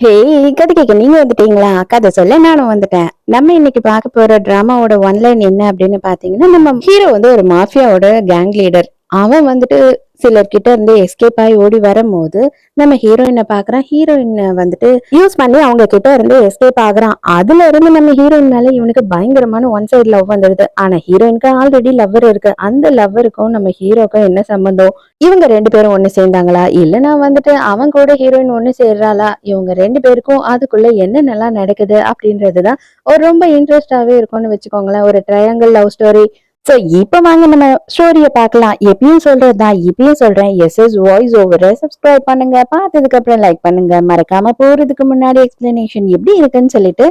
ஹே, கதை கேட்க நீங்க வந்துட்டீங்களா? கதை சொல்ல நானும் வந்துட்டேன். நம்ம இன்னைக்கு பார்க்க போற டிராமாவோட ஒன்லைன் என்ன அப்படின்னு பாத்தீங்கன்னா, நம்ம ஹீரோ வந்து ஒரு மாஃபியாவோட கேங் லீடர். அவன் வந்துட்டு சிலர்கிட்ட இருந்து எஸ்கேப் ஆகி ஓடி வரும்போது, நம்ம ஹீரோயினை பாக்குறான். ஹீரோயினை வந்துட்டு யூஸ் பண்ணி அவங்க கிட்ட இருந்து எஸ்கேப் ஆகுறான். அதுல இருந்து நம்ம ஹீரோயின் மேல இவனுக்கு பயங்கரமான ஒன் சைடு லவ் வந்துடுது. ஆனா ஹீரோயினுக்கு ஆல்ரெடி லவ்வர் இருக்கு. அந்த லவ்வருக்கும் நம்ம ஹீரோக்கும் என்ன சம்பந்தம்? இவங்க 2 பேரும் ஒண்ணு சேர்ந்தாங்களா? இல்லன்னா வந்துட்டு அவன் கூட ஹீரோயின் ஒண்ணு சேர்றாளா? இவங்க 2 பேருக்கும் அதுக்குள்ள என்னென்னலாம் நடக்குது அப்படின்றதுதான் ஒரு ரொம்ப இன்ட்ரெஸ்டாவே இருக்கும்னு வச்சுக்கோங்களேன். ஒரு ட்ரையாங்கிள் லவ் ஸ்டோரி. சோ இப்ப வாங்க நம்ம ஸ்டோரிய பார்க்கலாம். எப்பயும் சொல்றதுதான் இப்பயும் சொல்றேன். எஸ்எஸ் வாய்ஸ் ஓவர சப்ஸ்கிரைப் பண்ணுங்க. பார்த்ததுக்கு அப்புறம் லைக் பண்ணுங்க. மறக்காம போறதுக்கு முன்னாடி எக்ஸ்பிளனேஷன் எப்படி இருக்குன்னு சொல்லிட்டு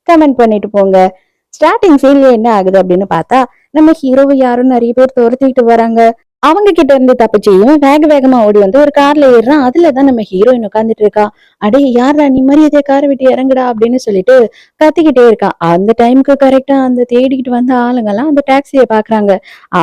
கமெண்ட் பண்ணிட்டு போங்க. ஸ்டார்டிங் சீன்ல என்ன ஆகுது அப்படின்னு பார்த்தா, நம்ம ஹீரோவை யாரும் நிறைய பேர் துரத்திட்டு வராங்க. அவங்க கிட்ட இருந்து தப்பிச்சு இவன் வேக வேகமா ஓடி வந்து ஒரு கார்ல ஏறுறான். அதுலதான் நம்ம ஹீரோயின் உட்காந்துட்டு இருக்கா. அடே யாரா நீ மரியாதையா காரை விட்டு இறங்குடா அப்படின்னு சொல்லிட்டு கத்திக்கிட்டே இருக்கான். அந்த டைமுக்கு கரெக்டா அந்த தேடிக்கிட்டு வந்த ஆளுங்க எல்லாம் அந்த டாக்ஸியை பாக்குறாங்க.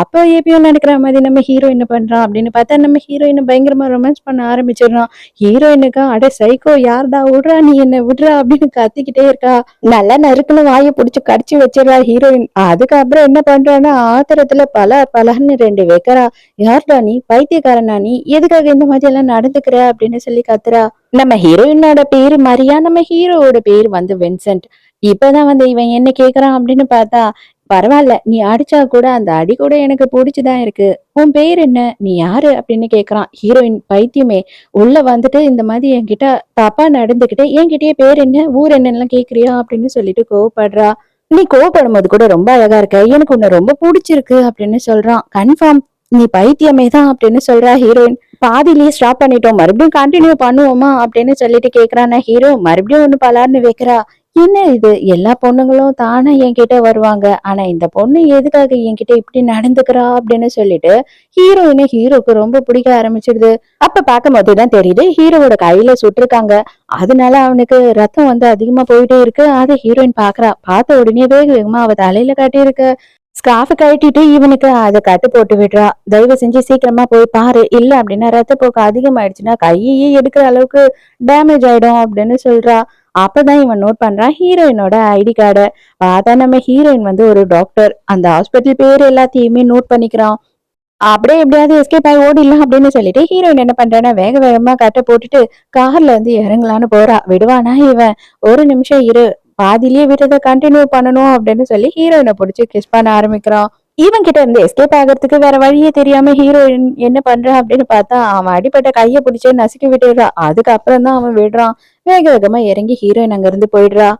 அப்ப எப்பயும் நடக்கிற மாதிரி நம்ம ஹீரோ என்ன பண்றான் அப்படின்னு பார்த்தா, நம்ம ஹீரோயின் பயங்கரமா ரொமான்ஸ் பண்ண ஆரம்பிச்சிடுறான். ஹீரோயினுக்கா அட சைக்கோ யாருடா விடுறா நீ என்ன விடுறா அப்படின்னு கத்திக்கிட்டே இருக்கா. நல்லா நறுக்குன்னு வாயை புடிச்சு கடிச்சு வச்சிடறா ஹீரோயின். அதுக்கப்புறம் என்ன பண்றான்னா ஆத்திரத்துல பல பலன்னு 2 வைக்கிறா. யார்டா நீ பைத்தியக்காரனா நீ எதுக்காக இந்த மாதிரி எல்லாம் நடந்துக்கிற அப்படின்னு சொல்லி கத்துறா. நம்ம ஹீரோயினோட பேரு மரியா, நம்ம ஹீரோவோட பேரு வந்து வின்சென்ட். இப்பதான் வந்து இவன் என்ன கேக்குறான் அப்படின்னு பார்த்தா, பரவாயில்ல நீ அடிச்சா கூட அந்த அடி கூட எனக்கு பிடிச்சுதான் இருக்கு. உன் பேர் என்ன, நீ யாரு அப்படின்னு கேக்குறான். ஹீரோயின் பைத்தியமே உள்ள வந்துட்டு இந்த மாதிரி என்கிட்ட தப்பா நடந்துகிட்டு என்கிட்டயே பேர் என்ன ஊர் என்னன்னு கேக்குறியா அப்படின்னு சொல்லிட்டு கோவப்படுறா. நீ கோவப்படும் போது கூட ரொம்ப அழகா இருக்க, எனக்கு உன்னை ரொம்ப பிடிச்சிருக்கு அப்படின்னு சொல்றான். கன்ஃபார்ம் நீ பைத்தியமே தான் அப்படின்னு சொல்றா ஹீரோயின். பாதியிலேயே ஸ்டாப் பண்ணிட்டோம், மறுபடியும் கண்டினியூ பண்ணுவோமா அப்படின்னு சொல்லிட்டு கேக்குறான ஹீரோ. மறுபடியும் ஒண்ணு பலார்னு வைக்கிறா. என்ன இது, எல்லா பொண்ணுங்களும் தானே என்கிட்ட வருவாங்க, ஆனா இந்த பொண்ணு எதுக்காக என்கிட்ட இப்படி நடந்துக்கிறா அப்படின்னு சொல்லிட்டு ஹீரோயினை ஹீரோக்கு ரொம்ப பிடிக்க ஆரம்பிச்சிடுது. அப்ப பார்க்கும் போதுதான் தெரியுது ஹீரோவோட கையில சுட்டிருக்காங்க. அதனால அவனுக்கு ரத்தம் வந்து அதிகமா போயிட்டே இருக்கு. அதை ஹீரோயின் பாக்குறா. பார்த்த உடனே வேக வேகமா அவ தலையில கட்டியிருக்கு ஸ்கார்ஃப் கழட்டிட்டு இவனுக்கு அதை கட்டு போட்டு விடுறா. தயவு செஞ்சு சீக்கிரமா போய் பாரு, இல்ல அப்படின்னா ரத்தப்போக்கு அதிகமாயிடுச்சுன்னா கையையே எடுக்கிற அளவுக்கு டேமேஜ் ஆயிடும் அப்படின்னு சொல்றா. அப்பதான் இவன் நோட் பண்றான் ஹீரோயினோட ஐடி கார்டை. பார்த்தா நம்ம ஹீரோயின் வந்து ஒரு டாக்டர். அந்த ஹாஸ்பிட்டல் பேர் எல்லாத்தையுமே நோட் பண்ணிக்கிறான். அப்படியே எப்படியாவது எஸ்கேப் ஆகி ஓடிடலாம் அப்படின்னு சொல்லிட்டு ஹீரோயின் என்ன பண்றான்னா வேக வேகமா கட்டை போட்டுட்டு கார்ல இருந்து இறங்கலான்னு போறா. விடுவானா இவன்? ஒரு நிமிஷம் இரு, பாதியிலேயே விட்டதை கண்டினியூ பண்ணணும் அப்படின்னு சொல்லி ஹீரோயினை பிடிச்சி கிஸ் பண்ண ஆரம்பிக்கிறான். இவன் கிட்ட இருந்து எஸ்கேப் ஆகிறதுக்கு வேற வழியே தெரியாம ஹீரோயின் என்ன பண்றான் அப்படின்னு பார்த்தா, அவன் அடிப்பட்ட கையை பிடிச்சே நசுக்கி விட்டுடுறா. அதுக்கப்புறம் தான் அவன் விடுறான். வேக வேகமா இறங்கி ஹீரோயின் அங்க இருந்து போயிடுறா.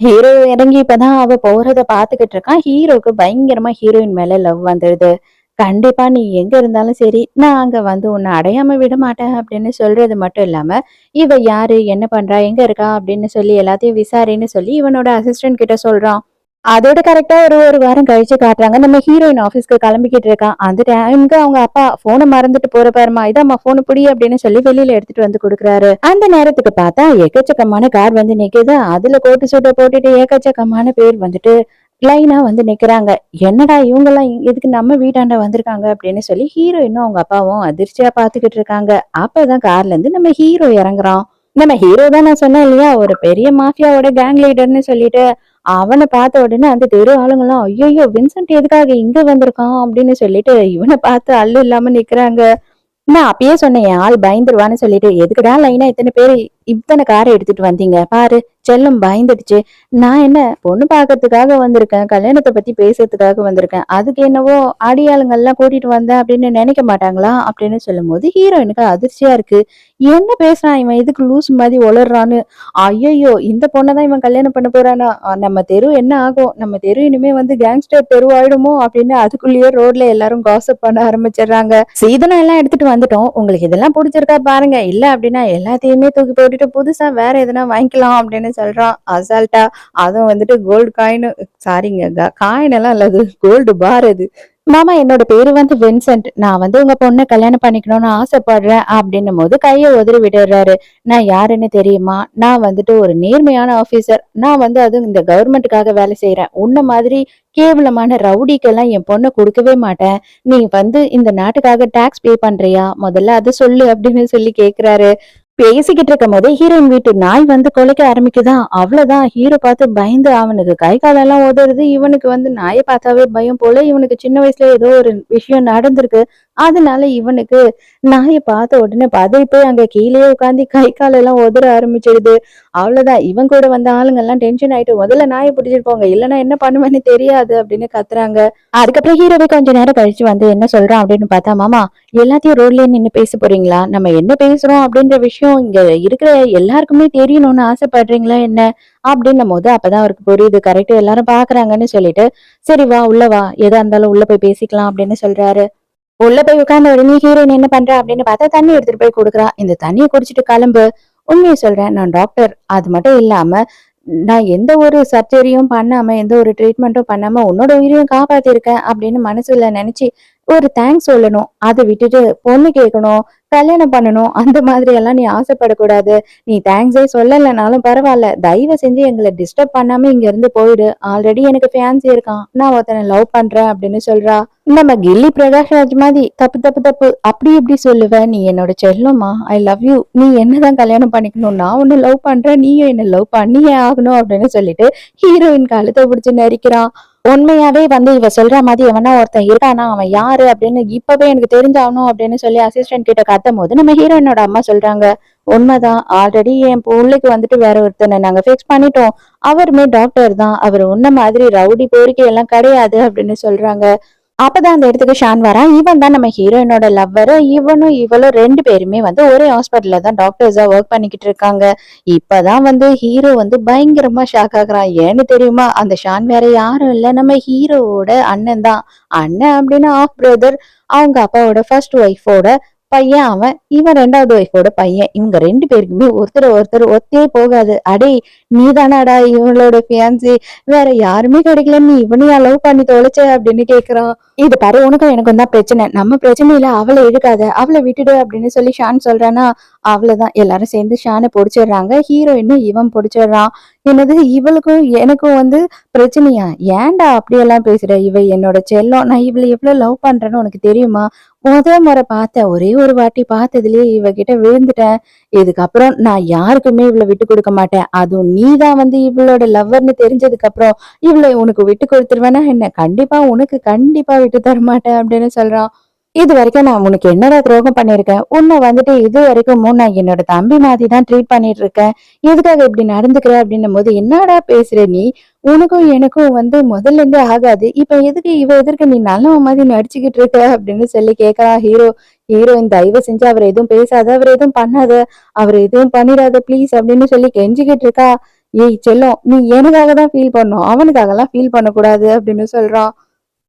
ஹீரோ இறங்கி இப்பதான் அவ போறத பாத்துக்கிட்டு இருக்கான். ஹீரோக்கு பயங்கரமா ஹீரோயின் மேல லவ் வந்துடுது. கண்டிப்பா நீ எங்க இருந்தாலும் சரி, நான் அங்க வந்து உன்னை அடையாம விட மாட்டேன் அப்படின்னு சொல்றது மட்டும் இல்லாம, இவ யாரு, என்ன பண்றா, எங்க இருக்கா அப்படின்னு சொல்லி எல்லாத்தையும் விசாரின்னு சொல்லி இவனோட அசிஸ்டன்ட் கிட்ட சொல்றான். அதோட கரெக்டா ஒரு ஒரு வாரம் கழிச்சு காட்டுறாங்க. நம்ம ஹீரோயின் ஆபீஸ்க்கு கிளம்பிக்கிட்டு இருக்கான். அந்த டைமுக்கு அவங்க அப்பா போனை மறந்துட்டு போற பாருமா, இதாம்மா போனை புடி அப்படின்னு சொல்லி வெளியில எடுத்துட்டு வந்து கொடுக்குறாரு. அந்த நேரத்துக்கு பார்த்தா எக்கச்சக்கமான கார் வந்து நிக்குது. அதுல கோட்டு சூட்டை போட்டுட்டு ஏக்கச்சக்கமான பேர் வந்துட்டு லைனா வந்து நிக்கிறாங்க. என்னடா இவங்க எல்லாம் எதுக்கு நம்ம வீட்டாண்ட வந்திருக்காங்க அப்படின்னு சொல்லி ஹீரோயினும் அவங்க அப்பாவும் அதிர்ச்சியா பாத்துக்கிட்டு இருக்காங்க. அப்பதான் கார்ல இருந்து நம்ம ஹீரோ இறங்குறான். நம்ம ஹீரோ தான் நான் சொன்னேன் இல்லையா, ஒரு பெரிய மாஃபியாவோட கேங் லீடர்னு சொல்லிட்டு. அவனை பார்த்த உடனே அந்த தெரு ஆளுங்கெல்லாம் ஐயோ வின்சென்ட் எதுக்காக இங்க வந்திருக்கான் அப்படின்னு சொல்லிட்டு இவனை பார்த்து அல்லு இல்லாம நிக்கிறாங்க. நான் அப்பயே சொன்னேன் என் ஆள் பயந்துருவான்னு சொல்லிட்டு, எதுக்குடா லைனா இத்தனை பேரு இத்தனை காரை எடுத்துட்டு வந்தீங்க பாரு, செல்லம் பயந்துடுச்சு. நான் என்ன பொண்ணு பாக்கிறதுக்காக வந்திருக்கேன், கல்யாணத்தை பத்தி பேசுறதுக்காக வந்திருக்கேன், அதுக்கு என்னவோ அடியாளுங்க எல்லாம் கூட்டிட்டு வந்தேன் அப்படின்னு நினைக்க மாட்டாங்களா அப்படின்னு சொல்லும் போது ஹீரோயினுக்கு அதிர்ச்சியா இருக்கு. என்ன பேசுறான் இவன், எதுக்கு லூஸ் மாதிரி உளறான்னு. ஐயோ இந்த பொண்ணதான் இவன் கல்யாணம் பண்ண போறானா, நம்ம தெரு என்ன ஆகும், நம்ம தெரு இனிமே வந்து கேங்ஸ்டர் தெரு ஆயிடுமோ அப்படின்னு அதுக்குள்ளேயே ரோட்ல எல்லாரும் காசப் பண்ண ஆரம்பிச்சிடுறாங்க. சீதனம் எல்லாம் எடுத்துட்டு வந்துட்டோம், உங்களுக்கு இதெல்லாம் பிடிச்சிருக்கா பாருங்க, இல்ல அப்படின்னா எல்லாத்தையுமே தூக்கி போட்டுட்டு புதுசா வேற எதனா வாங்கிக்கலாம் அப்படின்னு சொல்றான் அசால்ட்டா. அதுவும் வந்துட்டு கோல்டு காயின், சாரிங்க காயின் எல்லாம் இல்ல, அது கோல்டு பார் அது. மாமா என்னோட பேரு வந்து வின்சென்ட், நான் வந்து உங்க பொண்ணை கல்யாணம் பண்ணிக்கணும்னு ஆசைப்படுறேன் அப்படின்னும் போது கையை உதறி விடுறாரு. நான் யாருன்னு தெரியுமா, நான் வந்துட்டு ஒரு நேர்மையான ஆபீசர், நான் வந்து அது இந்த கவர்மெண்ட்டுக்காக வேலை செய்யறேன், உன்ன மாதிரி கேவலமான ரவுடிக்கெல்லாம் என் பொண்ணை கொடுக்கவே மாட்டேன். நீ வந்து இந்த நாட்டுக்காக டாக்ஸ் பே பண்றியா, முதல்ல அதை சொல்லு அப்படின்னு சொல்லி கேக்குறாரு. பேசிக்கிட்டு இருக்கும் போதே ஹீரோயின் வீட்டு நாய் வந்து கொலைக்க ஆரம்பிக்குதா. அவ்வளவுதான், ஹீரோ பார்த்து பயந்து அவனுக்கு கை காலெல்லாம் உதறுது. இவனுக்கு வந்து நாயை பார்த்தாவே பயம் போல. இவனுக்கு சின்ன வயசுல ஏதோ ஒரு விஷயம் நடந்திருக்கு. அதனால இவனுக்கு நாயை பார்த்த உடனே பதறி போய் அங்க கீழேயே உட்காந்து கை காலெல்லாம் உதற ஆரம்பிச்சிடுது. அவ்வளவுதான், இவன் கூட வந்த ஆளுங்க எல்லாம் டென்ஷன் ஆயிட்டு முதல்ல நாயை பிடிச்சிட்டு போங்க, இல்லைன்னா என்ன பண்ணுவேன்னு தெரியாது அப்படின்னு கத்துறாங்க. அதுக்கப்புறம் ஹீரோவே கொஞ்ச நேரம் கழிச்சு வந்து என்ன சொல்றான் அப்படின்னு பார்த்தா, மாமா எல்லாத்தையும் ரோட்லயே நின்னு பேச போறீங்களா? நம்ம என்ன பேசுறோம் அப்படின்ற விஷயம் இங்க இருக்கிற எல்லாருக்குமே தெரியணும்னு ஆசைப்படுறீங்களா என்ன? அப்படின்னும் போது அப்பதான் அவருக்கு புரியுது. கரெக்ட், எல்லாரும் பாக்குறாங்கன்னு சொல்லிட்டு, சரி வா உள்ள வா, எதா இருந்தாலும் உள்ள போய் பேசிக்கலாம் அப்படின்னு சொல்றாரு. உள்ள போய் உட்கார்ந்த உடனே ஹீரோயின் என்ன பண்றா அப்படின்னு பார்த்தா, தண்ணி எடுத்துட்டு போய் கொடுக்குறா. இந்த தண்ணியை குடிச்சிட்டு கிளம்பு. உண்மையை சொல்றேன், நான் டாக்டர். அது மட்டும் இல்லாம நான் எந்த ஒரு சர்ஜரியும் பண்ணாம, எந்த ஒரு ட்ரீட்மெண்ட்டும் பண்ணாம உன்னோட உயிரையும் காப்பாத்திருக்கேன் அப்படின்னு மனசுல நினைச்சு ஒரு தேங்க்ஸ் சொல்லணும். அதை விட்டுட்டு பொண்ணு கேட்கணும், கல்யாணம் பண்ணணும், அந்த மாதிரி எல்லாம் நீ ஆசைப்படக்கூடாது. நீ தேங்க்ஸே சொல்லலைனாலும் பரவாயில்ல, தயவு செஞ்சு எங்களை டிஸ்டர்ப் பண்ணாம இங்க இருந்து போயிடு. ஆல்ரெடி எனக்கு ஃபேன்சி இருக்கான், நான் ஒருத்தனை லவ் பண்றேன் அப்படின்னு சொல்றா. நம்ம கில்லி பிரகாஷ் ராஜ் மாதிரி தப்பு தப்பு தப்பு அப்படி இப்படி சொல்லுவ, நீ என்னோட செல்லம்மா, ஐ லவ் யூ, நீ என்னதான் கல்யாணம் பண்ணிக்கணும், நான் உன்னை லவ் பண்றேன், நீயும் என்ன லவ் பண்ணியே ஆகணும் அப்படின்னு சொல்லிட்டு ஹீரோயின் கழுத்தை பிடிச்சு நெரிக்கிறான். உண்மையாவே வந்து இவ சொல்ற மாதிரி எவனா ஒருத்தன் இருக்கானா, அவன் யாரு அப்படின்னு இப்பவே எனக்கு தெரிஞ்சாகணும் அப்படின்னு சொல்லி அசிஸ்டன்ட் கிட்ட கத்தும் போது நம்ம ஹீரோயினோட அம்மா சொல்றாங்க, உண்மைதான், ஆல்ரெடி என் பிள்ளைக்கு வந்துட்டு வேற ஒருத்தனை நாங்க ஃபிக்ஸ் பண்ணிட்டோம். அவருமே டாக்டர் தான், அவர் உன்ன மாதிரி ரவுடி போரிக்கை எல்லாம் கிடையாது அப்படின்னு சொல்றாங்க. அப்பதான் அந்த இடத்துக்கு ஷான் வரான். இவன் தான் நம்ம ஹீரோயினோட லவ்வரு. இவனும் இவளும் 2 பேருமே வந்து ஒரே ஹாஸ்பிட்டல்ல தான் டாக்டர்ஸா ஒர்க் பண்ணிக்கிட்டு இருக்காங்க. இப்பதான் வந்து ஹீரோ வந்து பயங்கரமா ஷாக் ஆகுறான். ஏன்னு தெரியுமா? அந்த ஷான் வேற யாரும் இல்ல, நம்ம ஹீரோவோட அண்ணன் தான். அண்ணன் அப்படின்னா ஆஃப் பிரதர். அவங்க அப்பாவோட ஃபர்ஸ்ட் ஒய்ஃபோட பையன் அவன். இவன் 2வது ஒய்ஃபோட பையன். இவங்க 2 பேருக்குமே ஒருத்தர் ஒருத்தர் ஒத்தே போகாது. அடே, நீ தானாடா இவங்களோட ஃபியான்சி, வேற யாருமே கிடைக்கல, நீ இவனையா லவ் பண்ணி தொலைச்ச அப்படின்னு கேக்குறான். இது பாரு, உனக்கும் எனக்கும் தான் பிரச்சனை, நம்ம பிரச்சனையில அவளை இழுக்காத, அவளை விட்டுடு அப்படின்னு சொல்லி ஷான் சொல்றானா. அவ்வளவுதான், எல்லாரும் சேர்ந்து ஷானை பொடிச்சிடுறாங்க. ஹீரோயினும் இவன் பொடிச்சிடுறான். என்னது, இவளுக்கும் எனக்கும் வந்து பிரச்சனையா? ஏன்டா அப்படியெல்லாம் பேசுற? இவ என்னோட செல்லம், நான் இவளை எவ்வளவு லவ் பண்றேன்னு உனக்கு தெரியுமா? முறை பார்த்தேன், ஒரே ஒரு வாட்டி பார்த்ததுலயே இவகிட்ட விழுந்துட்டேன். இதுக்கப்புறம் நான் யாருக்குமே இவளை விட்டு கொடுக்க மாட்டேன். அதுவும் நீதான் வந்து இவளோட லவ்வர்னு தெரிஞ்சதுக்கு அப்புறம் இவளை உனக்கு விட்டு கொடுத்துருவேனா என்ன? கண்டிப்பா உனக்கு கண்டிப்பா விட்டு தர மாட்டேன் அப்படின்னு சொல்றான். இது வரைக்கும் நான் உனக்கு என்னடா துரோகம் பண்ணிருக்கேன்? உன்னை வந்துட்டு இது வரைக்கும் நான் என்னோட தம்பி மாதிரி தான் ட்ரீட் பண்ணிட்டு இருக்கேன். எதுக்காக இப்படி நடந்துக்கிற அப்படின்னும் போது, என்னடா பேசுற நீ? உனக்கும் எனக்கும் வந்து முதல்ல இருந்தே ஆகாது, இப்ப எதுக்கு இவ எதற்கு நீ நல்லவ மாதிரி நடிச்சுக்கிட்டு இருக்க அப்படின்னு சொல்லி கேக்குறா ஹீரோ. ஹீரோயின் தயவு செஞ்சு அவர் எதுவும் பேசாத, அவர் எதுவும் பண்ணாத, அவர் எதுவும் பண்ணிடாத ப்ளீஸ் அப்படின்னு சொல்லி கெஞ்சிக்கிட்டு இருக்கா. ஏய் செல்லம், நீ எனக்காக தான் ஃபீல் பண்ணும், அவனுக்காக எல்லாம் ஃபீல் பண்ணக்கூடாது அப்படின்னு சொல்றான்.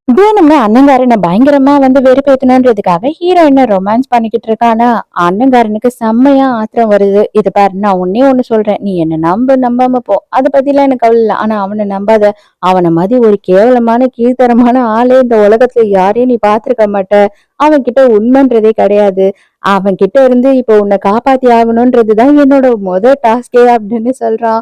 வேணும்னே அண்ணங்காரனை பயங்கரமா வந்து வெறுப்பேத்தணுன்றதுக்காக ஹீரோயினை ரொமான்ஸ் பண்ணிக்கிட்டு இருக்கானா. அண்ணங்காரனுக்கு செம்மையா ஆத்திரம் வருது. இது பாரு, நான் ஒன்னே ஒண்ணு சொல்றேன், நீ என்ன நம்பாம போ, அதை பத்திலாம் எனக்கு கவலை இல்லை. ஆனா அவனை நம்பாத. அவனை மாதிரி ஒரு கேவலமான கீழ்த்தரமான ஆளே இந்த உலகத்துல யாரையும் நீ பாத்திருக்க மாட்ட. அவன் கிட்ட உண்மைன்றதே கிடையாது. அவன் கிட்ட இருந்து இப்போ உன்னை காப்பாத்தி ஆகணும்ன்றதுதான் என்னோட டாஸ்கே அப்படின்னு சொல்றான்.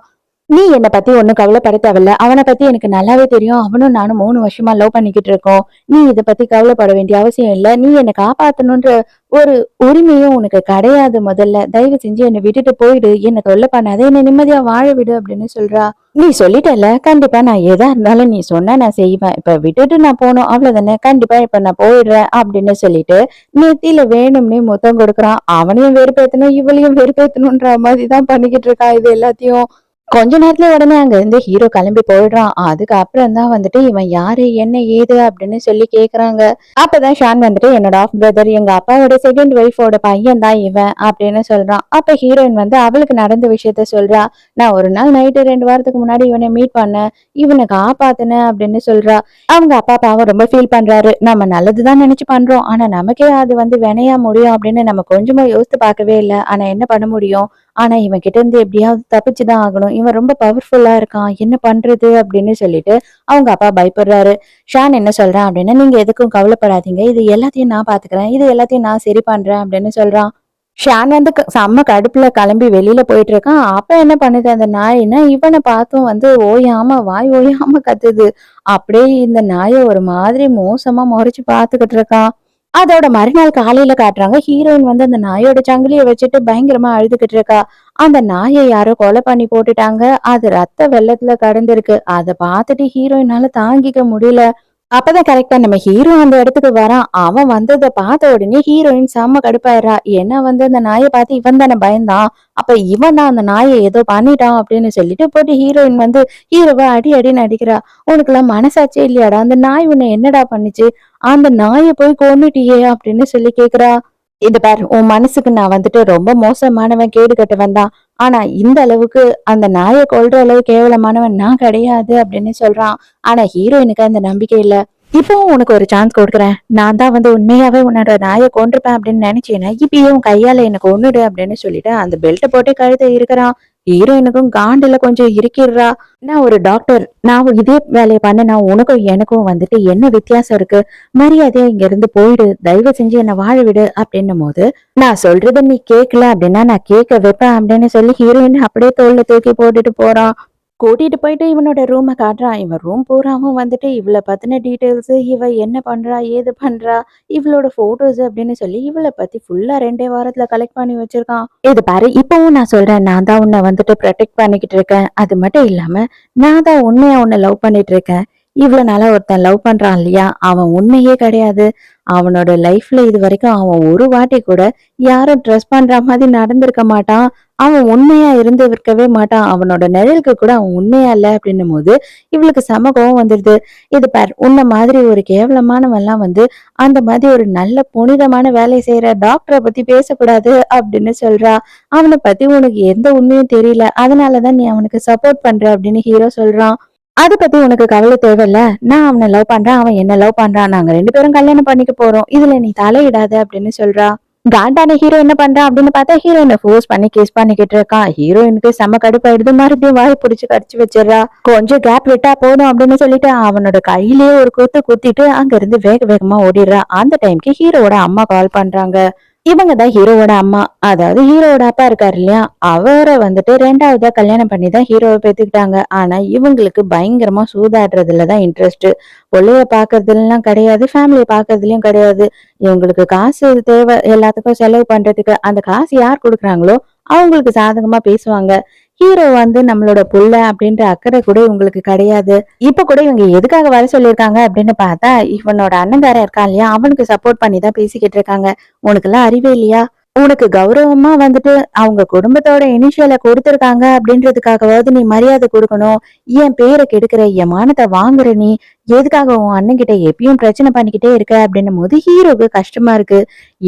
நீ என்ன பத்தி ஒண்ணும் கவலைப்பட தேவையில்ல. அவனை பத்தி எனக்கு நல்லாவே தெரியும். அவனும் நானும் 3 வருஷமா லவ் பண்ணிக்கிட்டு இருக்கோம். நீ இத பத்தி கவலைப்பட வேண்டிய அவசியம் இல்ல. நீ என்ன காப்பாத்தணும்ன்ற ஒரு உரிமையும் உனக்கு கிடையாது. முதல்ல தயவு செஞ்சு என்னை விட்டுட்டு போயிடு. என்ன தொல்லை பண்ணாத. என்னை நிம்மதியா வாழ விடு அப்படின்னு சொல்றா. நீ சொல்லிட்டல, கண்டிப்பா நான் எதா இருந்தாலும் நீ சொன்னா நான் செய்வேன். இப்ப விட்டுட்டு நான் போகணும் அவ்வளவுதானே? கண்டிப்பா இப்ப நான் போயிடுறேன் அப்படின்னு சொல்லிட்டு நெத்தியில வேணும்னே முத்தம் கொடுக்குறான். அவனையும் வெறுப்பேத்தணும், இவளையும் வெறுப்பேத்தணும்ன்ற மாதிரிதான் பண்ணிக்கிட்டு இருக்கான் இது எல்லாத்தையும். கொஞ்ச நேரத்துல உடனே அங்க இருந்து ஹீரோ கிளம்பி போயிடுறான். அதுக்கப்புறம் தான் வந்துட்டு இவன் யாரு என்ன ஏது அப்படின்னு சொல்லி கேக்குறாங்க. அப்பதான் ஷான் வந்துட்டு, என்னோட ஆஃப் பிரதர், எங்க அப்பாவோட செகண்ட் ஒய்ஃபோட பையன் தான் இவன் அப்படின்னு சொல்றான். அப்ப ஹீரோயின் வந்து அவளுக்கு நடந்த விஷயத்த சொல்றா. நான் ஒரு நாள் நைட்டு 2 வாரத்துக்கு முன்னாடி இவனை மீட் பண்ணேன், இவனை காப்பாத்தினேன் அப்படின்னு சொல்றா. அவங்க அப்பா பாவம் ரொம்ப ஃபீல் பண்றாரு. நம்ம நல்லதுதான் நினைச்சு பண்றோம், ஆனா நமக்கே அது வந்து வினையா முடியும் அப்படின்னு நம்ம கொஞ்சமா யோசித்து பார்க்கவே இல்லை. ஆனா என்ன பண்ண முடியும்? ஆனா இவன் கிட்ட இருந்து எப்படியாவது தப்பிச்சுதான் ஆகணும், இவன் ரொம்ப பவர்ஃபுல்லா இருக்கான், என்ன பண்றது அப்படின்னு சொல்லிட்டு அவங்க அப்பா பயப்படுறாரு. ஷான் என்ன சொல்றான் அப்படின்னா, நீங்க எதுக்கும் கவலைப்படாதீங்க, இது எல்லாத்தையும் நான் பாத்துக்கிறேன், இது எல்லாத்தையும் நான் சரி பண்றேன் அப்படின்னு சொல்றான். ஷான் வந்து செம்ம கடுப்புல கிளம்பி வெளியில போயிட்டு இருக்கான். அப்ப என்ன பண்ணுது அந்த நாயின்னா, இவனை பார்த்தும் வந்து ஓயாம வாய் ஓயாம கத்துது. அப்படியே இந்த நாயை ஒரு மாதிரி மோசமா முறைச்சு பாத்துக்கிட்டு இருக்கான். அதோட மறுநாள் காலையில காட்டுறாங்க, ஹீரோயின் வந்து அந்த நாயோட சங்கிலிய வச்சுட்டு பயங்கரமா அழுதுகிட்டு இருக்கா. அந்த நாயை யாரோ கொலை பண்ணி போட்டுட்டாங்க. அது ரத்த வெள்ளத்துல கடந்திருக்கு. அத பார்த்துட்டு ஹீரோயினால தாங்கிக்க முடியல. அப்பதான் கரெக்ட்டா நம்ம ஹீரோ அந்த இடத்துக்கு வரான். அவன் வந்தத பார்த்த உடனே ஹீரோயின் செம்ம கடுப்பாயிடுறா. ஏன்னா வந்து அந்த நாய பார்த்து இவன் தானே பயந்தான். அப்ப இவன் தான் அந்த நாய ஏதோ பண்ணிட்டான் அப்படின்னு சொல்லிட்டு போட்டு ஹீரோயின் வந்து ஹீரோவ அடி அடின்னு அடிக்கிறா. உனக்கெல்லாம் மனசாட்சியே இல்லையாடா? அந்த நாய் உன்னை என்னடா பண்ணுச்சு? அந்த நாய போய் கொன்னுட்டியே அப்படின்னு சொல்லி கேக்குறா. இது பாரு, உன் மனசுக்கு நான் வந்துட்டு ரொம்ப மோசமானவன், கேடு கெட்டவன் தான். ஆனா இந்த அளவுக்கு அந்த நாயை கொல்ற அளவு கேவலமானவன் நான் கிடையாது அப்படின்னு சொல்றான். ஆனா ஹீரோயினுக்கு அந்த நம்பிக்கை இல்ல. இப்பவும் உனக்கு ஒரு சான்ஸ் கொடுக்குறேன். நான் தான் வந்து உண்மையாவே உன்னோட நாயை கொன்றுப்பேன் அப்படின்னு நினைச்சேன்னா இப்பயே உன் கையால எனக்கு கொன்னுடு அப்படின்னு சொல்லிட்டு அந்த பெல்ட்டை போட்டு கழுத்தை இருக்கிறான். ஹீரோயினுக்கும் காண்டுல கொஞ்சம் இறுக்கிடுறா. நான் ஒரு டாக்டர், நான் இதே வேலையை பண்ண நான் உனக்கும் எனக்கும் வந்துட்டு என்ன வித்தியாசம் இருக்கு? மரியாதையா இங்க இருந்து போயிடு, தயவு செஞ்சு என்ன வாழ விடு அப்படின்னும் போது நான் சொல்றத நீ கேட்கல அப்படின்னா நான் கேட்க வைப்பேன் அப்படின்னு சொல்லி ஹீரோயின் அப்படியே தோல்ல தூக்கி போட்டுட்டு போறான். கூட்டிட்டு போயிட்டு இவனோட ரூமை காட்டுறான். இவன் ரூம் பூராவும் வந்துட்டு இவளை பத்தின டீட்டெயில்ஸ், இவ என்ன பண்றா ஏது பண்றா, இவளோட போட்டோஸ் அப்படின்னு சொல்லி இவளை பத்தி ஃபுல்லா 2 வாரத்துல கலெக்ட் பண்ணி வச்சிருக்கான். இது பாரு, இப்பவும் நான் சொல்றேன், நான் தான் உன்னை வந்துட்டு ப்ரொடெக்ட் பண்ணிக்கிட்டு இருக்கேன். அது மட்டும் இல்லாம நான் தான் உண்மையா உன்னை லவ் பண்ணிட்டு இருக்கேன். இவ்வளவு நாளா ஒருத்தன் லவ் பண்றான் இல்லையா, அவன் உண்மையே கிடையாது. அவனோட லைஃப்ல இது வரைக்கும் அவன் ஒரு வாட்டி கூட யாரும் ட்ரெஸ் பண்ற மாதிரி நடந்திருக்க மாட்டான். அவன் உண்மையா இருக்கவே மாட்டான். அவனோட நிழலுக்கு கூட அவன் உண்மையா இல்ல அப்படின்னும் போது இவளுக்கு செம கோவம் வந்துருது. இது பார், உன்ன மாதிரி ஒரு கேவலமானவெல்லாம் வந்து அந்த மாதிரி ஒரு நல்ல புனிதமான வேலை செய்யற டாக்டரை பத்தி பேசக்கூடாது அப்படின்னு சொல்றா. அவனை பத்தி உனக்கு எந்த உண்மையும் தெரியல, அதனாலதான் நீ அவனுக்கு சப்போர்ட் பண்ற அப்படின்னு ஹீரோ சொல்றான். அத பத்தி உனக்கு கவலை தேவையில்ல. நான் அவனை லவ் பண்றேன், அவன் என்ன லவ் பண்றான். நாங்க 2 பேரும் கல்யாணம் பண்ணிக்க போறோம். இதுல நீ தலையிடாத அப்படின்னு சொல்றா. காண்டான ஹீரோ என்ன பண்றான் அப்படின்னு பார்த்தா ஹீரோயினை ஃபோர்ஸ் பண்ணி கிஸ் பண்ணிக்கிட்டு இருக்கான். ஹீரோயினுக்கு செம கடுப்பாயிடுது. மறுபடியும் வாய் பிடிச்சு கடிச்சு வச்சிடறா. கொஞ்சம் கேப் விட்டா போதும் அப்படின்னு சொல்லிட்டு அவனோட கையிலேயே ஒரு குத்து குத்திட்டு அங்க இருந்து வேக வேகமா ஓடிடுறா. அந்த டைம்க்கு ஹீரோவோட அம்மா கால் பண்றாங்க. இவங்க தான் ஹீரோவோட அம்மா. அதாவது ஹீரோவோட அப்பா இருக்காரு இல்லையா, அவரை வந்துட்டு 2வதா கல்யாணம் பண்ணி தான் ஹீரோவை பெத்துக்கிட்டாங்க. ஆனா இவங்களுக்கு பயங்கரமா சூதாடுறதுலதான் இன்ட்ரெஸ்ட். பிள்ளைய பாக்குறதுலாம் கிடையாது, ஃபேமிலிய பாக்குறதுலயும் கிடையாது. இவங்களுக்கு காசு தேவை, எல்லாத்துக்கும் செலவு பண்றதுக்கு. அந்த காசு யார் கொடுக்குறாங்களோ அவங்களுக்கு சாதகமா பேசுவாங்க. ஹீரோ வந்து நம்மளோட புள்ள அப்படின்ற அக்கறை கூட இவங்களுக்கு கிடையாது. இப்ப கூட இவங்க எதுக்காக வர சொல்லியிருக்காங்க அப்படின்னு பார்த்தா இவனோட அண்ணங்காரன் இருக்கான் இல்லையா, அவனுக்கு சப்போர்ட் பண்ணி தான் பேசிக்கிட்டு இருக்காங்க. உனக்கு எல்லாம் அறிவே இல்லையா? உனக்கு கௌரவமா வந்துட்டு அவங்க குடும்பத்தோட இனிஷியலை கொடுத்திருக்காங்க அப்படின்றதுக்காகவாவது நீ மரியாதை கொடுக்கணும். என் பேரை கெடுக்கிற, என் மானத்தை வாங்குற நீ எதுக்காக உன் அண்ணன் கிட்ட எப்பயும் பிரச்சனை பண்ணிக்கிட்டே இருக்க அப்படின்னும் போது ஹீரோக்கு கஷ்டமா இருக்கு.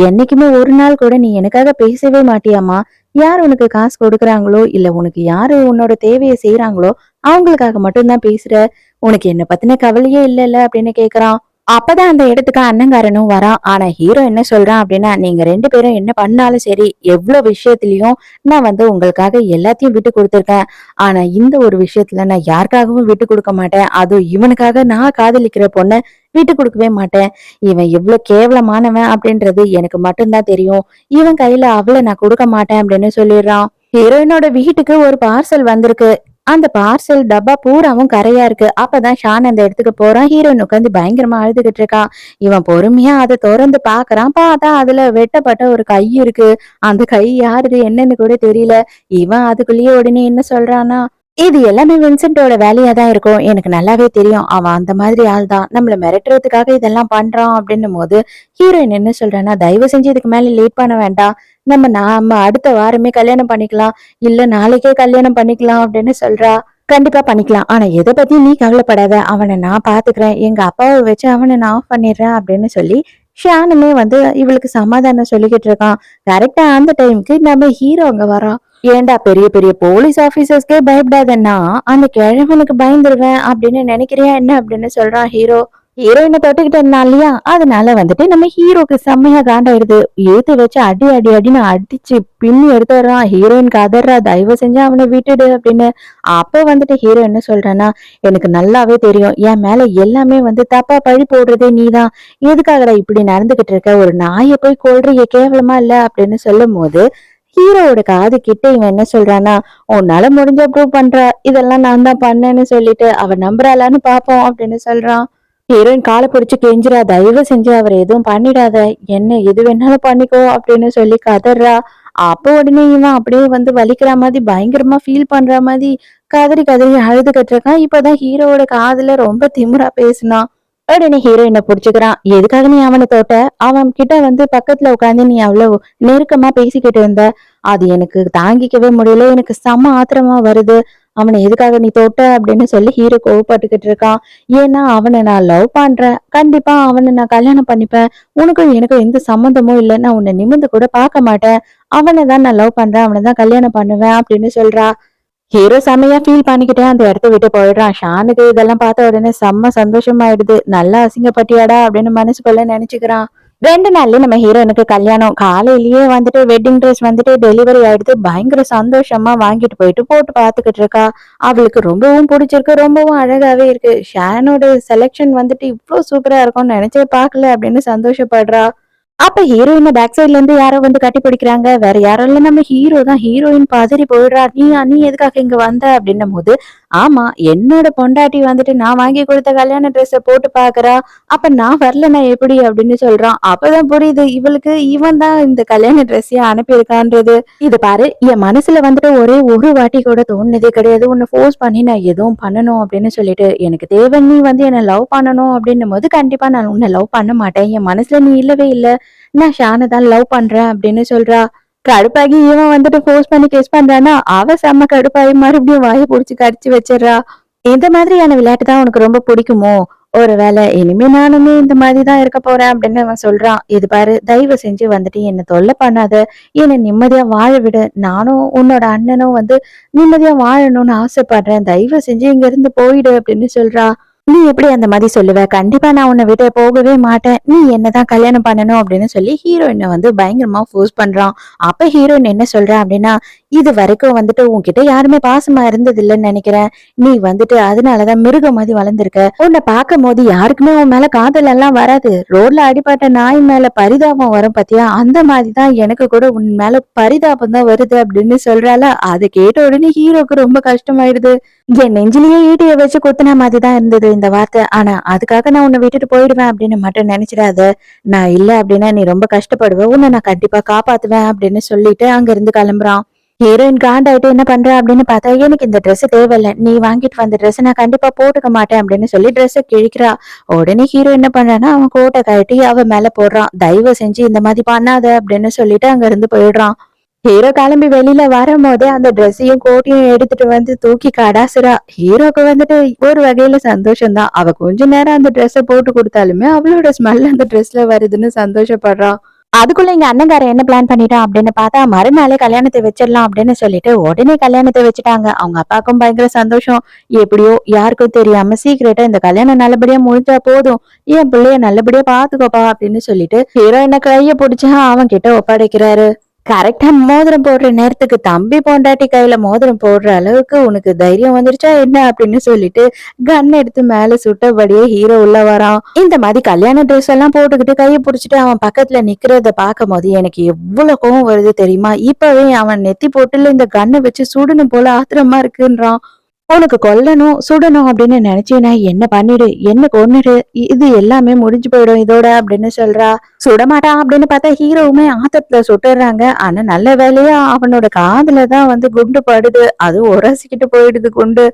என்னைக்குமே ஒரு நாள் கூட நீ எனக்காக பேசவே மாட்டியாமா? யார் உனக்கு காசு கொடுக்குறாங்களோ இல்ல உனக்கு யாரு உன்னோட தேவையை செய்யறாங்களோ அவங்களுக்காக மட்டும்தான் பேசுற. உனக்கு என்ன பத்தின கவலையே இல்லைல்ல அப்படின்னு கேக்குறான். அப்பதான் அந்த இடத்துக்கு அண்ணங்காரனும் வரான். ஆனா ஹீரோ என்ன சொல்றான் அப்படின்னா, நீங்க 2 பேரும் என்ன பண்ணாலும் சரி, எவ்வளவு விஷயத்திலயும் நான் வந்து உங்களுக்காக எல்லாத்தையும் விட்டு கொடுத்துருக்கேன். ஆனா இந்த ஒரு விஷயத்துல நான் யாருக்காகவும் விட்டு கொடுக்க மாட்டேன். அதுவும் இவனுக்காக நான் காதலிக்கிற பொண்ண விட்டு கொடுக்கவே மாட்டேன். இவன் எவ்வளவு கேவலமானவன் அப்படின்றது எனக்கு மட்டும்தான் தெரியும். இவன் கையில அவளை நான் கொடுக்க மாட்டேன் அப்படின்னு சொல்லிடுறான். ஹீரோயினோட வீட்டுக்கு ஒரு பார்சல் வந்திருக்கு. அந்த பார்சல் டப்பா பூராவும் கரையா இருக்கு. அப்பதான் ஷான் அந்த இடத்துக்கு போறான். ஹீரோயின் உட்காந்து பயங்கரமா அழுதுகிட்டு இருக்கான். இவன் பொறுமையா அதை திறந்து பாக்குறான். பார்த்தா அதுல வெட்டப்பட்ட ஒரு கை இருக்கு. அந்த கை யாருது என்னன்னு கூட தெரியல. இவன் அதுக்குள்ளேயே உடனே என்ன சொல்றான்னா, இது எல்லாமே வின்சென்ட்டோட வேலையா தான் இருக்கும். எனக்கு நல்லாவே தெரியும். அவன் அந்த மாதிரி ஆள் தான். நம்மள மிரட்டுறதுக்காக இதெல்லாம் பண்றான் அப்படின்னும் போது ஹீரோயின் என்ன சொல்றான்னா, தயவு செஞ்சு இதுக்கு மேல லேட் பண்ண வேண்டாம். நாம அடுத்த வாரமே கல்யாணம் பண்ணிக்கலாம். இல்ல நாளைக்கே கல்யாணம் பண்ணிக்கலாம் அப்படின்னு சொல்றா. கண்டிப்பா பண்ணிக்கலாம். ஆனா எதை பத்தி நீ கவலைப்படாத. அவனை நான் பாத்துக்கிறேன். எங்க அப்பாவை வச்சு அவனை நான் ஆஃப் பண்ணிடுறேன் அப்படின்னு சொல்லி ஷானுமே வந்து இவளுக்கு சமாதானம் சொல்லிக்கிட்டு இருக்கான். கரெக்டா அந்த டைம்க்கு நம்ம ஹீரோ அங்க வரான். ஏன்டா பெரிய பெரிய போலீஸ் ஆபீசர்ஸ்க்கே பயப்படாதன்னா அந்த கிழவனுக்கு பயந்துருவேன் அப்படின்னு நினைக்கிறியா என்ன அப்படின்னு சொல்றான் ஹீரோ. ஹீரோயினை தொட்டுக்கிட்டு இருந்தான் இல்லையா, அதனால வந்துட்டு நம்ம ஹீரோக்கு செம்மையா காண்டாயிடுது. ஏத்து வச்சு அடி அடி அடின்னு அடிச்சு பின்னி எடுத்துடுறான். ஹீரோயின் கதறா, தயவு செஞ்சு அவனை விட்டுடு அப்படின்னு. அப்ப வந்துட்டு ஹீரோ என்ன சொல்றான்னா, எனக்கு நல்லாவே தெரியும் என் மேல எல்லாமே வந்து தப்பா பழி போடுறதே நீதான். எதுக்காகடா இப்படி நடந்துகிட்டு இருக்க? ஒரு நாயை போய் கொல்றிய, கேவலமா இல்ல அப்படின்னு சொல்லும் போது ஹீரோவோட காது கிட்ட இவன் என்ன சொல்றானா, உன்னால முடிஞ்ச ப்ரூவ் பண்ற, இதெல்லாம் நான் தான் பண்ணேன்னு சொல்லிட்டு அவ நம்புறாளான்னு பாப்போம் அப்படின்னு சொல்றான். ஹீரோயின் காலை பிடிச்சு கெஞ்சுறா, தயவு செஞ்சு அவர் எதுவும் பண்ணிடாத, என்ன எது வேணாலும் பண்ணிக்கோ அப்படின்னு சொல்லி கதறா. அப்போ உடனே இவன் அப்படியே வந்து வலிக்கிற மாதிரி பயங்கரமா ஃபீல் பண்ற மாதிரி கதறி கதறி அழுதுகிட்டு இருக்கான். இப்பதான் ஹீரோவோட காதுல ரொம்ப திமிரா பேசினான். உடனே ஹீரோயினை புடிச்சுக்கிறான். எதுக்காக நீ அவனை தொட்ட? அவன் கிட்ட வந்து பக்கத்துல உட்காந்து நீ அவ்வளவு நெருக்கமா பேசிக்கிட்டு இருந்த. அது எனக்கு தாங்கிக்கவே முடியல. எனக்கு செம ஆத்திரமா வருது. அவனை எதுக்காக நீ தொட்ட அப்படின்னு சொல்லி ஹீரோ கோவப்பட்டுக்கிட்டு இருக்கான். ஏன்னா அவனை நான் லவ் பண்றேன். கண்டிப்பா அவனை நான் கல்யாணம் பண்ணிப்பேன். உனக்கும் எனக்கும் எந்த சம்மந்தமும் இல்லை. நான் உன்னை நிமிர்ந்து கூட பார்க்க மாட்டேன். அவனை தான் நான் லவ் பண்றேன். அவனை தான் கல்யாணம் பண்ணுவேன் அப்படின்னு சொல்றா. ஹீரோ செமையா ஃபீல் பண்ணிக்கிட்டே அந்த இடத்த விட்டு போயிடுறான். ஷானுக்கு இதெல்லாம் பார்த்த உடனே செம்ம சந்தோஷமாயிடுது. நல்லா அசிங்கப்பட்டியாடா அப்படின்னு மனசுக்குள்ள நினைச்சுக்கிறான். 2 நாள்லயே நம்ம ஹீரோனுக்கு கல்யாணம். காலையிலேயே வந்துட்டு வெட்டிங் ட்ரெஸ் வந்துட்டு டெலிவரி ஆயிடுது. பயங்கர சந்தோஷமா வாங்கிட்டு போயிட்டு போட்டு பாத்துக்கிட்டு இருக்கா. அவளுக்கு ரொம்பவும் பிடிச்சிருக்கு. ரொம்பவும் அழகாவே இருக்கு. ஷானோட செலெக்ஷன் வந்துட்டு இவ்ளோ சூப்பரா இருக்கும்னு நினைச்சே பார்க்கல அப்படின்னு சந்தோஷப்படுறா. அப்ப ஹீரோயின பேக் சைட்ல இருந்து யாரோ வந்து கட்டி பிடிக்கிறாங்க. வேற யாரும் இல்ல, நம்ம ஹீரோ தான். ஹீரோயின் பதறி போயிடுறா. நீ எதுக்காக இங்க வந்த அப்படின்னும் போது, ஆமா என்னோட பொண்டாட்டி வந்துட்டு நான் வாங்கி கொடுத்த கல்யாண ட்ரெஸ்ஸ போட்டு பாக்குறா. அப்ப நான் வரலன்னா எப்படி அப்படின்னு சொல்றான். அப்பதான் புரியுது இவளுக்கு இவன் தான் இந்த கல்யாண ட்ரெஸ்ஸையே அனுப்பியிருக்கான்றது. இது பாரு, என் மனசுல வந்துட்டு ஒரே ஒரு வாட்டி கூட தோணுனதே கிடையாது உன்னை ஃபோர்ஸ் பண்ணி நான் எதுவும் பண்ணணும் அப்படின்னு சொல்லிட்டு. எனக்கு தேவை நீ வந்து என்ன லவ் பண்ணணும் அப்படின்னும் போது கண்டிப்பா நான் உன்னை லவ் பண்ண மாட்டேன். என் மனசுல நீ இல்லவே இல்ல. நான் ஷானை தான் லவ் பண்றேன் அப்படின்னு சொல்றா. கடுப்பாகி இவன் வந்துட்டு ஃபோர்ஸ் பண்ணி கிஸ் பண்றானா, அவ செம்ம கடுப்பாகி மறுபடியும் வாயை புடிச்சு கடிச்சு வச்சிடறா. இந்த மாதிரியான விளையாட்டு தான் உனக்கு ரொம்ப பிடிக்குமோ? ஒருவேளை இனிமே நானுமே இந்த மாதிரி தான் இருக்க போறேன் அப்படின்னு அவன் சொல்றான். இது பாரு, தயவு செஞ்சு வந்துட்டு என்ன தொல்லை பண்ணாத. என்னை நிம்மதியா வாழ விடு. நானும் உன்னோட அண்ணனும் வந்து நிம்மதியா வாழணும்னு ஆசைப்படுறேன். தயவு செஞ்சு இங்க இருந்து போயிடு அப்படின்னு சொல்றா. நீ எப்படி அந்த மாதிரி சொல்லுவ? கண்டிப்பா நான் உன்னை விட்டு போகவே மாட்டேன். நீ என்னதான் கல்யாணம் பண்ணணும் அப்படின்னு சொல்லி ஹீரோயினை வந்து பயங்கரமா ஃபோர்ஸ் பண்றான். அப்ப ஹீரோயின் என்ன சொல்றா அப்படின்னா, இது வரைக்கும் வந்துட்டு உன்கிட்ட யாருமே பாசமா இருந்தது இல்லைன்னு நினைக்கிறேன். நீ வந்துட்டு அதனாலதான் மிருகம் மாதிரி வளர்ந்துருக்க. உன்னை பார்க்கும் போது யாருக்குமே உன் மேல காதல் எல்லாம் வராது. ரோட்ல அடிபட்ட நாய் மேல பரிதாபம் வரும் பாத்தியா, அந்த மாதிரிதான் எனக்கு கூட உன் மேல பரிதாபம் தான் வருது அப்படின்னு சொல்றால. அதை கேட்ட உடனே ஹீரோக்கு ரொம்ப கஷ்டமாயிடுது. என் நெஞ்சிலேயே ஈட்டிய வச்சு குத்துன மாதிரிதான் இருந்தது இந்த வார்த்தை. ஆனா அதுக்காக நான் உன்னை விட்டுட்டு போயிடுவேன் அப்படின்னு மட்டும் நினைச்சிடாத. நான் இல்ல அப்படின்னா நீ ரொம்ப கஷ்டப்படுவ. உன்னை நான் கண்டிப்பா காப்பாத்துவேன் அப்படின்னு சொல்லிட்டு அங்க இருந்து கிளம்புறான். ஹீரோயின் காண்டாயிட்டு என்ன பண்ற அப்படின்னு பார்த்தா, எனக்கு இந்த ட்ரெஸ் தேவையில்ல. நீ வாங்கிட்டு வந்த ட்ரெஸ் நான் கண்டிப்பா போட்டுக்க மாட்டேன் அப்படின்னு சொல்லி ட்ரெஸ்ஸை கிழிக்கிறா. உடனே ஹீரோ என்ன பண்றான்னா, அவன் கோட்டை கட்டி அவ மேல போடுறான். தயவு செஞ்சு இந்த மாதிரி பண்ணாத அப்படின்னு சொல்லிட்டு அங்க இருந்து போயிடுறான். ஹீரோ கிளம்பி வெளியில வரும்போதே அந்த ட்ரெஸ்ஸையும் கோட்டையும் எடுத்துட்டு வந்து தூக்கி கடாசுறா. ஹீரோக்கு வந்துட்டு ஒரு வகையில சந்தோஷம் தான். அவ கொஞ்ச நேரம் அந்த ட்ரெஸ்ஸை போட்டு கொடுத்தாலுமே அவளோட ஸ்மெல் அந்த ட்ரெஸ்ல வருதுன்னு சந்தோஷப்படுறான். அதுக்குள்ள எங்க அண்ணங்காரன் என்ன பிளான் பண்ணிட்டான் அப்படின்னு பார்த்தா, மறுநாளே கல்யாணத்தை வச்சிடலாம் அப்படின்னு சொல்லிட்டு உடனே கல்யாணத்தை வச்சுட்டாங்க. அவங்க அப்பாவுக்கும் பயங்கர சந்தோஷம். எப்படியோ யாருக்கும் தெரியாம சீக்கிரட்டா இந்த கல்யாணம் நல்லபடியா முடிஞ்சா போதும், என் பிள்ளைய நல்லபடியா பாத்துக்கோப்பா அப்படின்னு சொல்லிட்டு ஹீரோ என்ன கைய பிடிச்சா அவன் கிட்ட ஒப்படைக்கிறாரு. கரெக்டா மோதிரம் போடுற நேரத்துக்கு தம்பி பொண்டாட்டி கையில மோதிரம் போடுற அளவுக்கு உனக்கு தைரியம் வந்துருச்சா என்ன அப்படின்னு சொல்லிட்டு கன் எடுத்து மேல சுட்டபடியே ஹீரோ உள்ள வரான். இந்த மாதிரி கல்யாண ட்ரெஸ் எல்லாம் போட்டுக்கிட்டு கையை புடிச்சிட்டு அவன் பக்கத்துல நிக்கிறத பார்க்கும் போது எனக்கு எவ்வளவு கோவம் வருது தெரியுமா? இப்பவே அவன் நெத்தி போட்டுல இந்த கண்ணை வச்சு சுடணும் போல ஆத்திரமா இருக்குன்றான். உனக்கு கொல்லணும் சுடணும் அப்படின்னு நினைச்சேன்னா என்ன பண்ணிடு, என்ன கொன்னுடு, இது எல்லாமே முடிஞ்சு போயிடும் இதோட அப்படின்னு சொல்றா. சுடமாட்டான் அப்படின்னு பார்த்தா ஹீரோவுமே ஆத்திரத்துல சுட்டுறாங்க. ஆனா நல்ல வேலையா அவனோட காதுல தான் வந்து குண்டு படுது. அது உரசிக்கிட்டு போயிடுது குண்டு.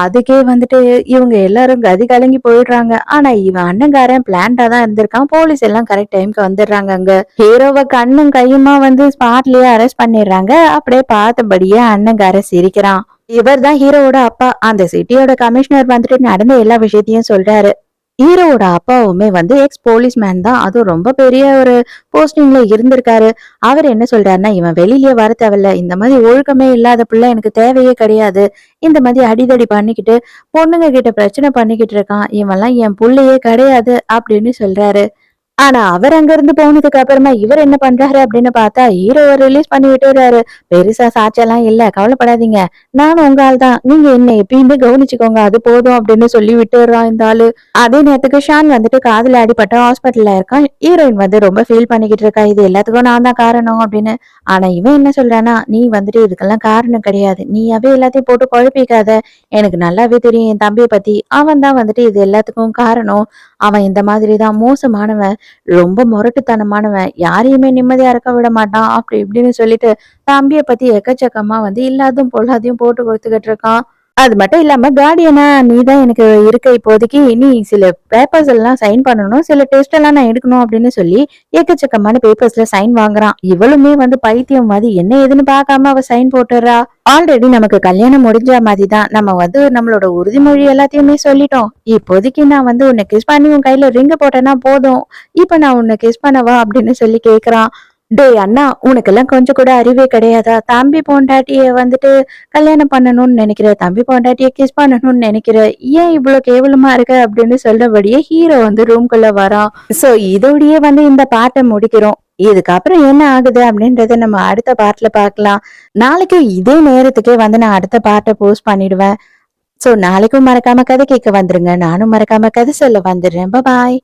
அதுக்கே வந்துட்டு இவங்க எல்லாரும் கதி கலங்கி போயிடுறாங்க. ஆனா இவன் அண்ணங்காரன் பிளான்டா தான் இருந்திருக்கான். போலீஸ் எல்லாம் கரெக்ட் டைம்க்கு வந்துடுறாங்க. அங்க ஹீரோவை கண்ணும் கையுமா வந்து ஸ்பாட்லயே அரெஸ்ட் பண்ணிடுறாங்க. அப்படியே பார்த்தபடியே அண்ணங்காரன் சிரிக்கிறான். இவர் தான் ஹீரோவோட அப்பா. அந்த சிட்டியோட கமிஷனர் வந்துட்டு நடந்த எல்லா விஷயத்தையும் சொல்றாரு. ஹீரோவோட அப்பாவுமே வந்து எக்ஸ் போலீஸ்மேன் தான். அதுவும் ரொம்ப பெரிய ஒரு போஸ்டிங்ல இருந்திருக்காரு. அவர் என்ன சொல்றாருன்னா, இவன் வெளியிலயே வர தேவையில்ல. இந்த மாதிரி ஒழுக்கமே இல்லாத பிள்ளை எனக்கு தேவையே கிடையாது. இந்த மாதிரி அடிதடி பண்ணிக்கிட்டு பொண்ணுங்க கிட்ட பிரச்சனை பண்ணிக்கிட்டு இருக்கான். இவன்லாம் என் புள்ளையே கிடையாது அப்படின்னு சொல்றாரு. ஆனா அவர் அங்க இருந்து போனதுக்கு அப்புறமா இவர் என்ன பண்றாரு அப்படின்னு பார்த்தா ஹீரோவை ரிலீஸ் பண்ணி விட்டுறாரு. பெருசா சாட்சியெல்லாம் இல்ல, கவலைப்படாதீங்க, நானும் உங்க ஆள் தான், நீங்க என்ன எப்பயுமே கவனிச்சுக்கோங்க, அது போதும் அப்படின்னு சொல்லி விட்டுறான் இந்த ஆளு. அதே நேரத்துக்கு ஷான் வந்துட்டு காதுல அடிபட்டு ஹாஸ்பிட்டல்ல இருக்கான். ஹீரோயின் வந்து ரொம்ப ஃபீல் பண்ணிக்கிட்டு இருக்கா, இது எல்லாத்துக்கும் நான் தான் காரணம் அப்படின்னு. ஆனா இவன் என்ன சொல்றானா, நீ வந்துட்டு இதுக்கெல்லாம் காரணம் கிடையாது, நீயாவே எல்லாத்தையும் போட்டு குழப்பிக்காத, எனக்கு நல்லாவே தெரியும் என் தம்பியை பத்தி, அவன் தான் வந்துட்டு இது எல்லாத்துக்கும் காரணம், அவன் இந்த மாதிரி தான் மோசமானவன், ரொம்ப முரட்டுத்தனமானவன், யாரையுமே நிம்மதியா இருக்க விட மாட்டான் அப்படி இப்படின்னு சொல்லிட்டு தம்பிய பத்தி எக்கச்சக்கமா வந்து இல்லாதும் பொல்லாதையும் போட்டு கொடுத்துக்கிட்டு இருக்கான். அது மட்டும் இல்லாம கார்டியனா நீதான் எனக்கு இருக்க இப்போதைக்கு, நீ சில பேப்பர்ஸ் எல்லாம் சைன் பண்ணணும், சில டெஸ்ட் எல்லாம் நான் எடுக்கணும் அப்படின்னு சொல்லி எக்கச்சக்கமான பேப்பர்ஸ்ல சைன் வாங்குறான். இவளுமே வந்து பைத்தியம் மாதிரி என்ன ஏதுன்னு பார்க்காம அவ சைன் போட்டுறா. ஆல்ரெடி நமக்கு கல்யாணம் முடிஞ்ச மாதிரி தான், நம்ம வந்து நம்மளோட உறுதிமொழி எல்லாத்தையுமே சொல்லிட்டோம், இப்போதைக்கு நான் வந்து உன்னை கிஸ் பண்ணி உன் கையில ரிங்க போட்டேன்னா போதும், இப்ப நான் உன்னை கிஸ் பண்ணவா அப்படின்னு சொல்லி கேக்குறான். டேய் அண்ணா, உனக்கெல்லாம் கொஞ்சம் கூட அறிவே கிடையாதா? தம்பி பொண்டாட்டிய வந்துட்டு கல்யாணம் பண்ணணும்னு நினைக்கிற, தம்பி பொண்டாட்டிய கிஸ் பண்ணணும்னு நினைக்கிற, ஏன் இவ்ளோ கேவலமா இருக்க அப்படின்னு சொல்றபடியே ஹீரோ வந்து ரூம்குள்ள வரான். சோ இதோடயே வந்து இந்த பாட்டை முடிக்கிறோம். இதுக்கப்புறம் என்ன ஆகுது அப்படின்றத நம்ம அடுத்த பார்ட்ல பார்க்கலாம். நாளைக்கு இதே நேரத்துக்கே வந்து நான் அடுத்த பார்ட்ட போஸ்ட் பண்ணிடுவேன். சோ நாளைக்கும் மறக்காம கதை கேட்க வந்துருங்க. நானும் மறக்காம கதை சொல்ல வந்துடுறேன். பாய்.